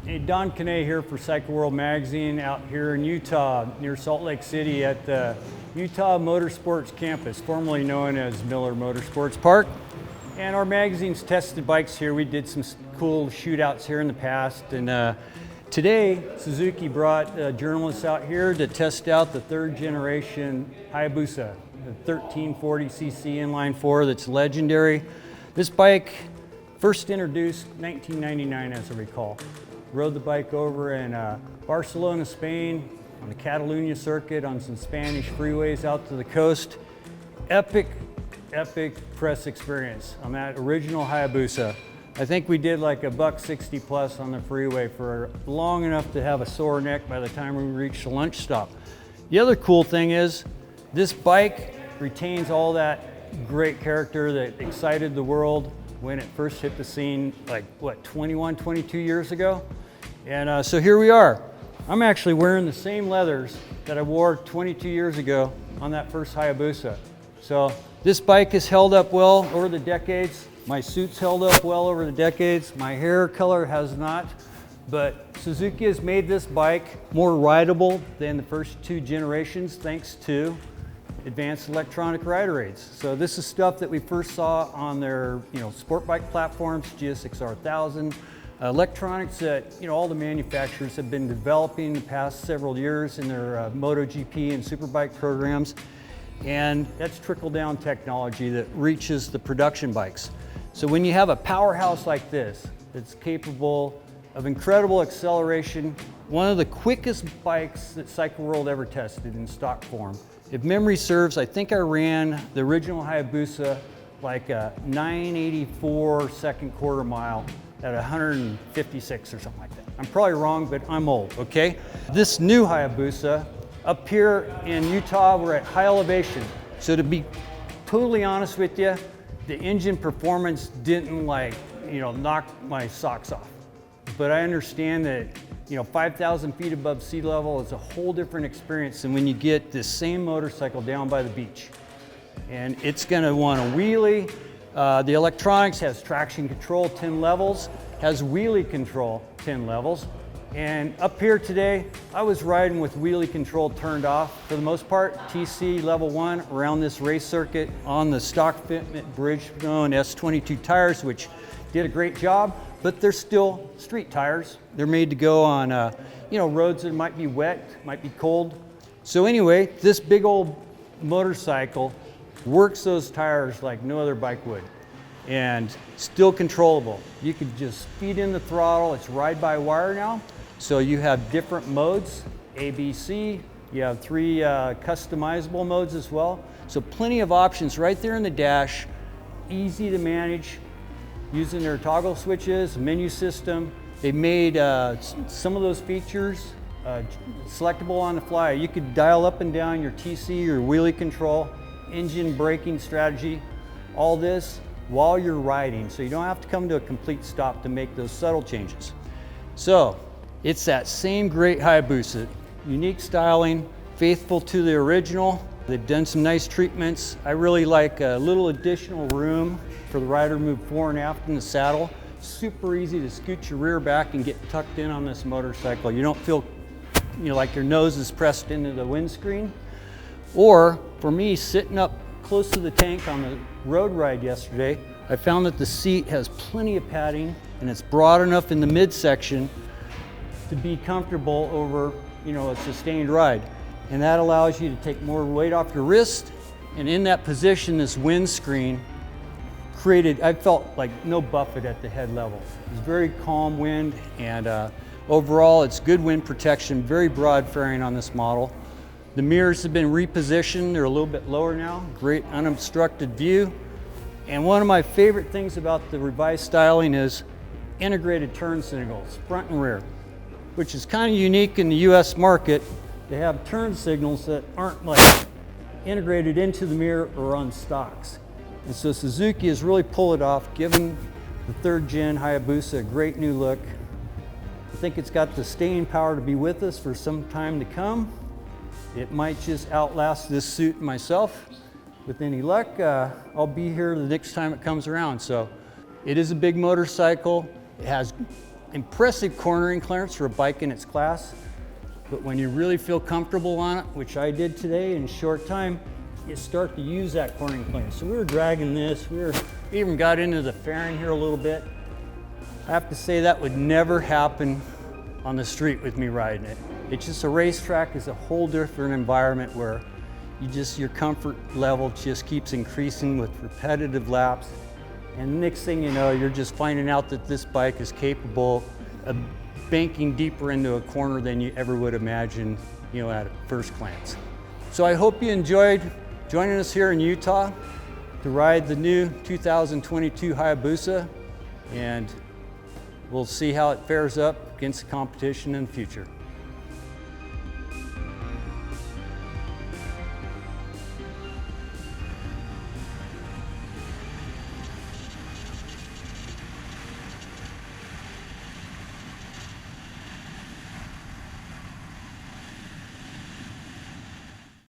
Hey, Don Canet here for Cycle World Magazine out here in Utah, near Salt Lake City at the Utah Motorsports Campus, formerly known as Miller Motorsports Park. And our magazine's tested bikes here. We did some cool shootouts here in the past. And today, Suzuki brought journalists out here to test out the third generation Hayabusa, the 1340cc inline four that's legendary. This bike first introduced 1999, as I recall. Rode the bike over in Barcelona, Spain, on the Catalunya circuit, on some Spanish freeways out to the coast. Epic press experience on that original Hayabusa. I think we did like $160 plus on the freeway for long enough to have a sore neck by the time we reached the lunch stop. The other cool thing is this bike retains all that great character that excited the world when it first hit the scene, like what, 21, 22 years ago? And so here we are. I'm actually wearing the same leathers that I wore 22 years ago on that first Hayabusa. So this bike has held up well over the decades. My suit's held up well over the decades. My hair color has not. But Suzuki has made this bike more rideable than the first two generations thanks to advanced electronic rider aids. So this is stuff that we first saw on their sport bike platforms, GSX1300RR. Electronics that all the manufacturers have been developing the past several years in their MotoGP and Superbike programs. And that's trickle-down technology that reaches the production bikes. So when you have a powerhouse like this, that's capable of incredible acceleration, one of the quickest bikes that Cycle World ever tested in stock form. If memory serves, I think I ran the original Hayabusa like a 984 second quarter mile at 156 or something like that. I'm probably wrong, but I'm old, okay? This new Hayabusa, up here in Utah, we're at high elevation. So to be totally honest with you, the engine performance didn't knock my socks off. But I understand that 5,000 feet above sea level is a whole different experience than when you get this same motorcycle down by the beach. And it's gonna want to wheelie. The electronics has traction control 10 levels, has wheelie control 10 levels. And up here today, I was riding with wheelie control turned off for the most part, TC level 1 around this race circuit on the stock fitment Bridgestone S22 tires, which did a great job, but they're still street tires. They're made to go on roads that might be wet, might be cold. So anyway, this big old motorcycle works those tires like no other bike would, and still controllable. You could just feed in the throttle. It's ride-by-wire now, so you have different modes, A, B, C. You have 3 customizable modes as well. So plenty of options right there in the dash, easy to manage using their toggle switches, menu system. They made some of those features selectable on the fly. You could dial up and down your TC or wheelie control, engine braking strategy, all this while you're riding, so you don't have to come to a complete stop to make those subtle changes. So it's that same great Hayabusa, unique styling, faithful to the original. They've done some nice treatments. I really like a little additional room for the rider to move fore and aft in the saddle. Super easy to scoot your rear back and get tucked in on this motorcycle. You don't feel like your nose is pressed into the windscreen. Or for me, sitting up close to the tank on the road ride yesterday, I found that the seat has plenty of padding and it's broad enough in the midsection to be comfortable over a sustained ride. And that allows you to take more weight off your wrist. And in that position, this windscreen created, I felt like no buffet at the head level. It was very calm wind, and overall it's good wind protection, very broad fairing on this model. The mirrors have been repositioned, they're a little bit lower now, great unobstructed view. And one of my favorite things about the revised styling is integrated turn signals, front and rear, which is kind of unique in the US market. They have turn signals that aren't integrated into the mirror or on stocks. And so Suzuki has really pulled it off, giving the third gen Hayabusa a great new look. I think it's got the staying power to be with us for some time to come. It might just outlast this suit and myself. With any luck, I'll be here the next time it comes around. So it is a big motorcycle. It has impressive cornering clearance for a bike in its class. But when you really feel comfortable on it, which I did today in a short time, you start to use that cornering clearance. So we were dragging this, we even got into the fairing here a little bit. I have to say that would never happen on the street with me riding it. It's just a racetrack is a whole different environment where your comfort level just keeps increasing with repetitive laps. And next thing you know, you're just finding out that this bike is capable of banking deeper into a corner than you ever would imagine, at first glance. So I hope you enjoyed joining us here in Utah to ride the new 2022 Hayabusa, and we'll see how it fares up against the competition in the future.